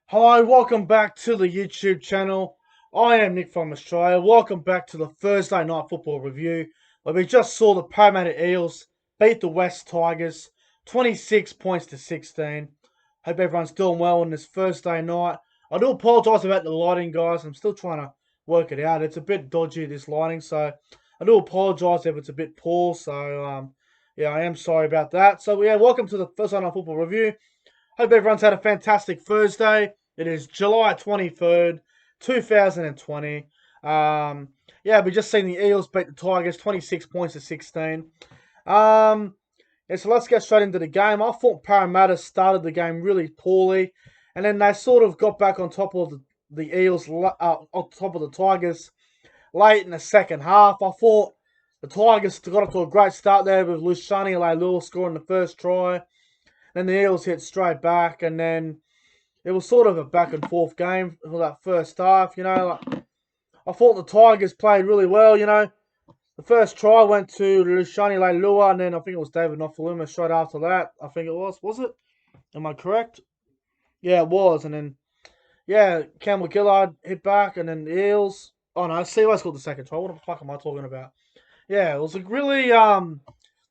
Hi, welcome back to the YouTube channel. I am Nick from Australia. Welcome back to the Thursday Night Football Review, where we just saw the Parramatta Eels beat the West Tigers 26 points to 16. Hope everyone's doing well on this Thursday night. I do apologise about the lighting, guys. I'm still trying to work it out. It's a bit dodgy, this lighting, so I do apologise if it's a bit poor. So, yeah, I am sorry about that. So, yeah, welcome to the Thursday Night Football Review. Hope everyone's had a fantastic Thursday. It is July 23rd, 2020. Yeah, we just seen the Eels beat the Tigers 26 points to 16. Yeah, so let's get straight into the game. I thought Parramatta started the game really poorly, and then they sort of got back on top of the Eels, on top of the Tigers late in the second half. I thought the Tigers got off to a great start there with Luciani Leilua scoring the first try. Then the Eels hit straight back, and then it was sort of a back and forth game for that first half. I thought the Tigers played really well. The first try went to Luciani Leilua, and then I think it was David Nofaluma straight after that. I think it was. Was it? Am I correct? Yeah, it was. And then, yeah, Campbell Gillard hit back, and then the Eels. Oh, no, Seaway scored the second try. What the fuck am I talking about? Yeah, it was a really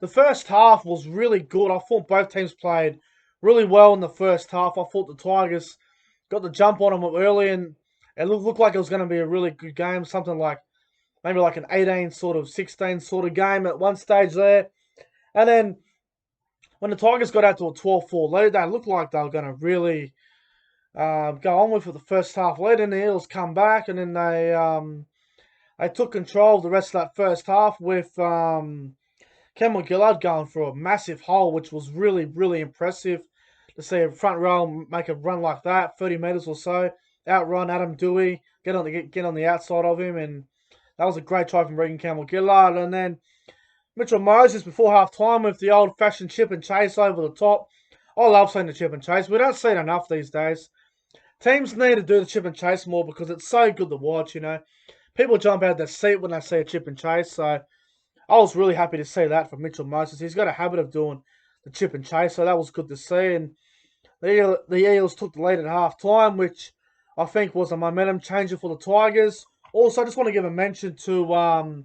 the first half was really good. I thought both teams played really well in the first half. I thought the Tigers got the jump on them early, and it looked like it was going to be a really good game. Something like maybe like an 18 sort of 16 sort of game at one stage there. And then when the Tigers got out to a 12-4 lead, they looked like they were going to really go on with it the first half lead, and the Eels come back, and then they took control of the rest of that first half with Cameron Gillard going for a massive hole, which was really, really impressive to see a front row make a run like that, 30 metres or so, outrun Adam Dewey, get on the outside of him, and that was a great try from Regan Campbell Gillard. And then Mitchell Moses before half time with the old fashioned chip and chase over the top. I love seeing the chip and chase. We don't see it enough these days. Teams need to do the chip and chase more because it's so good to watch. People jump out of their seat when they see a chip and chase, so I was really happy to see that from Mitchell Moses. He's got a habit of doing the chip and chase, so that was good to see. And the Eels took the lead at half time, which I think was a momentum changer for the Tigers. Also, I just want to give a mention to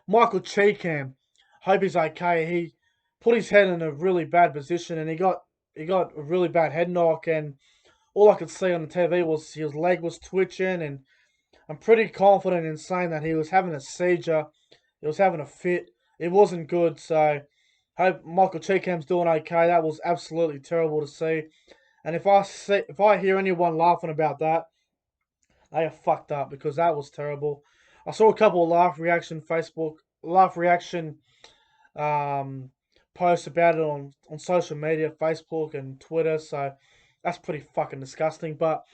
Michael Cheekham. Hope he's okay. He put his head in a really bad position, and he got a really bad head knock. And all I could see on the TV was his leg was twitching, and I'm pretty confident in saying that he was having a seizure. He was having a fit. It wasn't good, so hope Michael Cheekham's doing okay. That was absolutely terrible to see. And if I hear anyone laughing about that, they are fucked up because that was terrible. I saw a couple of laugh reaction um, posts about it on social media, Facebook and Twitter. So that's pretty fucking disgusting. But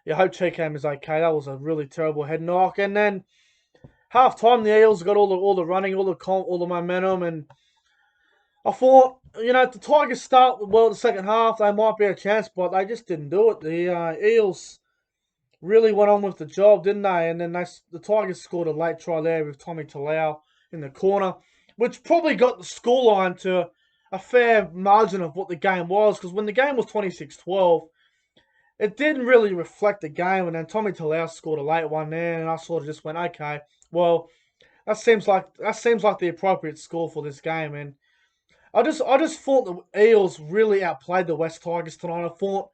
yeah, I hope Cheekham is okay. That was a really terrible head knock. And then half time, the Eels got all the running, all the momentum, and I thought, if the Tigers start well the second half, they might be a chance, but they just didn't do it. The Eels really went on with the job, didn't they? And then the Tigers scored a late try there with Tommy Talau in the corner, which probably got the scoreline to a fair margin of what the game was, because when the game was 26-12, it didn't really reflect the game, and then Tommy Talau scored a late one there, and I sort of just went, okay, well, that seems like the appropriate score for this game, and I just thought the Eels really outplayed the West Tigers tonight. I thought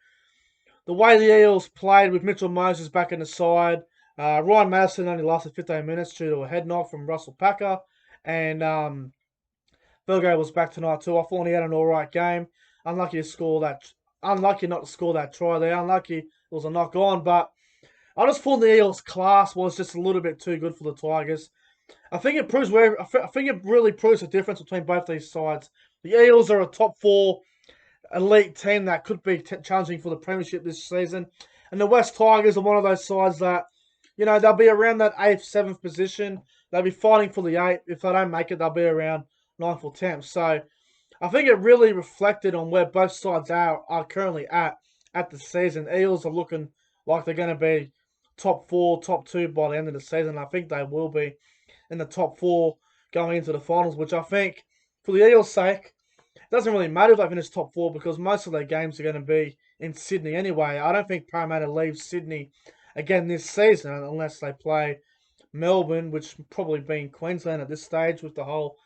the way the Eels played with Mitchell Moses back in the side, Ryan Madison only lasted 15 minutes due to a head knock from Russell Packer, and Virgo was back tonight too. I thought he had an all right game. Unlucky to score that. Unlucky not to score that try there. Unlucky it was a knock on, but I just thought the Eels' class was just a little bit too good for the Tigers. I think it really proves the difference between both these sides. The Eels are a top four elite team that could be challenging for the premiership this season, and the West Tigers are one of those sides that, they'll be around that eighth, seventh position. They'll be fighting for the eighth. If they don't make it, they'll be around ninth or tenth. So I think it really reflected on where both sides are currently at the season. Eels are looking like they're going to be top four, top two by the end of the season. I think they will be in the top four going into the finals, which I think, for the Eels' sake, doesn't really matter if they finish top 4 because most of their games are going to be in Sydney anyway. I don't think Parramatta leaves Sydney again this season unless they play Melbourne, which probably be in Queensland at this stage with the whole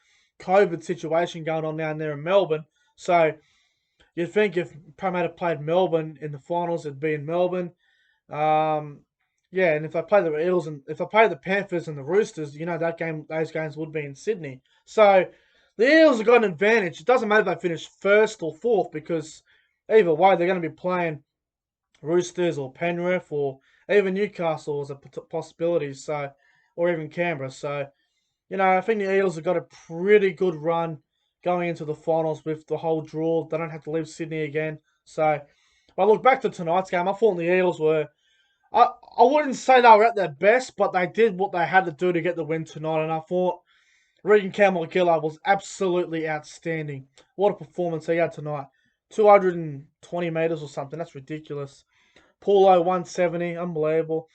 COVID situation going on down there in Melbourne. So you'd think if Parramatta played Melbourne in the finals, it'd be in Melbourne. Yeah, and if they play the Eels and if they play the Panthers and the Roosters, those games would be in Sydney. So the Eels have got an advantage. It doesn't matter if they finish first or fourth because either way they're going to be playing Roosters or Penrith or even Newcastle as a possibility. So, or even Canberra. So, I think the Eels have got a pretty good run going into the finals with the whole draw. They don't have to leave Sydney again. So, if I look back to tonight's game, I thought the Eels were. I wouldn't say they were at their best, but they did what they had to do to get the win tonight. And I thought Regan Campbell-Gillard was absolutely outstanding. What a performance he had tonight. 220 metres or something. That's ridiculous. Paulo, 170. Unbelievable.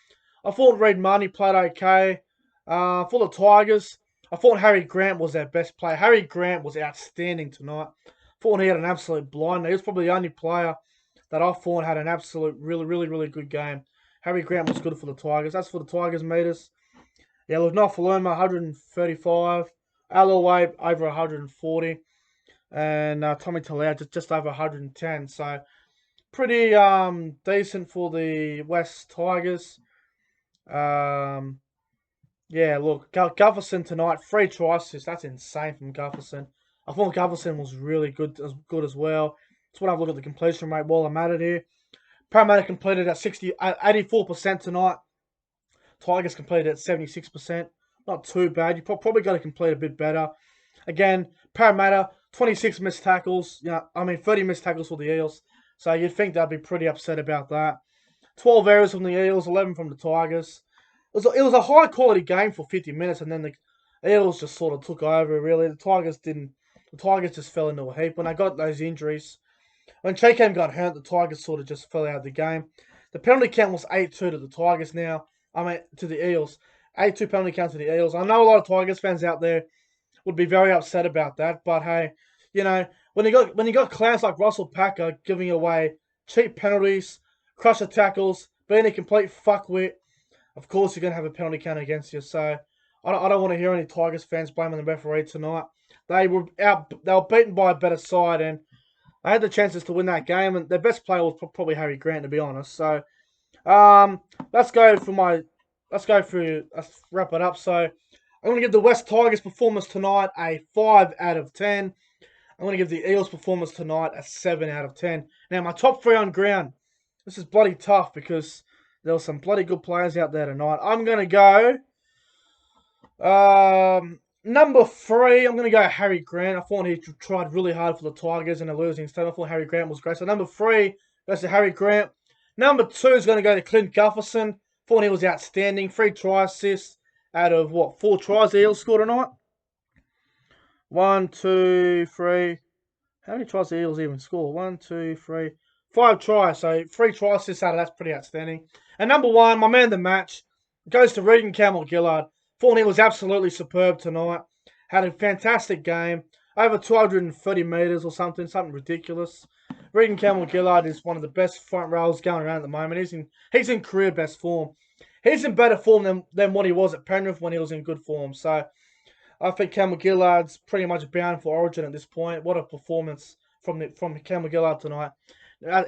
I thought Reid Marnie played okay. For the Tigers, I thought Harry Grant was their best player. Harry Grant was outstanding tonight. I thought he had an absolute blinder. He was probably the only player that I thought had an absolute really, really, really good game. Harry Grant was good for the Tigers. That's for the Tigers meters. Yeah, look, Nofaluma, 135. Alloway, over 140. And Tommy Talau, just over 110. So, pretty decent for the West Tigers. Yeah, look, Gutherson tonight, 3 try assists. That's insane from Gutherson. I thought Gutherson was really good as well. Just want to have a look at the completion rate while I'm at it here. Parramatta completed at 84% tonight. Tigers completed at 76%. Not too bad. You probably got to complete a bit better. Again, Parramatta, 26 missed tackles. 30 missed tackles for the Eels. So you'd think they'd be pretty upset about that. 12 errors from the Eels, 11 from the Tigers. It was a high quality game for 50 minutes, and then the Eels just sort of took over. Really, the Tigers didn't. The Tigers just fell into a heap when they got those injuries. When Chaycam got hurt, the Tigers sort of just fell out of the game. The penalty count was 8-2 to the Tigers now. To the Eels. 8-2 penalty count to the Eels. I know a lot of Tigers fans out there would be very upset about that, but hey, when you got clowns like Russell Packer giving away cheap penalties, crusher tackles, being a complete fuckwit, of course you're going to have a penalty count against you. So I don't want to hear any Tigers fans blaming the referee tonight. They were beaten by a better side, and they had the chances to win that game, and their best player was probably Harry Grant, to be honest. So let's wrap it up. So I'm going to give the West Tigers performance tonight a 5 out of 10. I'm going to give the Eels performance tonight a 7 out of 10. Now, my top 3 on ground. This is bloody tough because there were some bloody good players out there tonight. I'm going to go number 3. I'm going to go Harry Grant. I thought he tried really hard for the Tigers in a losing state. I thought Harry Grant was great. So number 3 goes to Harry Grant. Number 2 is going to go to Clint Gutherson. Thought he was outstanding. 3 try assists out of 4 tries the Eels scored tonight? 1, 2, 3. How many tries the Eels even score? 1, 2, 3. 5 tries. So 3 try assists out of that's pretty outstanding. And number 1, my man of the match, goes to Regan Campbell-Gillard. Thought he was absolutely superb tonight. Had a fantastic game. Over 230 metres or something ridiculous. Regan Campbell-Gillard is one of the best front rows going around at the moment. He's in career best form. He's in better form than what he was at Penrith when he was in good form. So I think Campbell-Gillard's pretty much bound for Origin at this point. What a performance from Campbell-Gillard tonight.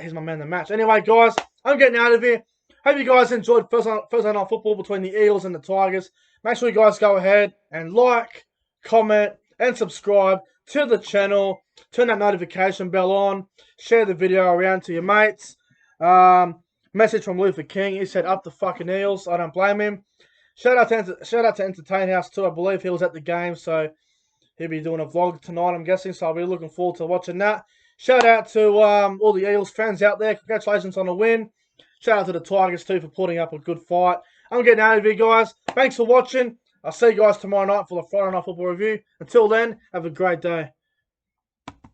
He's my man of the match. Anyway, guys, I'm getting out of here. Hope you guys enjoyed Thursday Night Football between the Eels and the Tigers. Make sure you guys go ahead and like, comment, and subscribe to the channel. Turn that notification bell on. Share the video around to your mates. Message from Luther King. He said, up the fucking Eels. I don't blame him. Shout out to Entertain House too. I believe he was at the game, so he'll be doing a vlog tonight, I'm guessing. So I'll be looking forward to watching that. Shout out to all the Eels fans out there. Congratulations on the win. Shout out to the Tigers too for putting up a good fight. I'm getting out of here, guys. Thanks for watching. I'll see you guys tomorrow night for the Friday Night Football review. Until then, have a great day.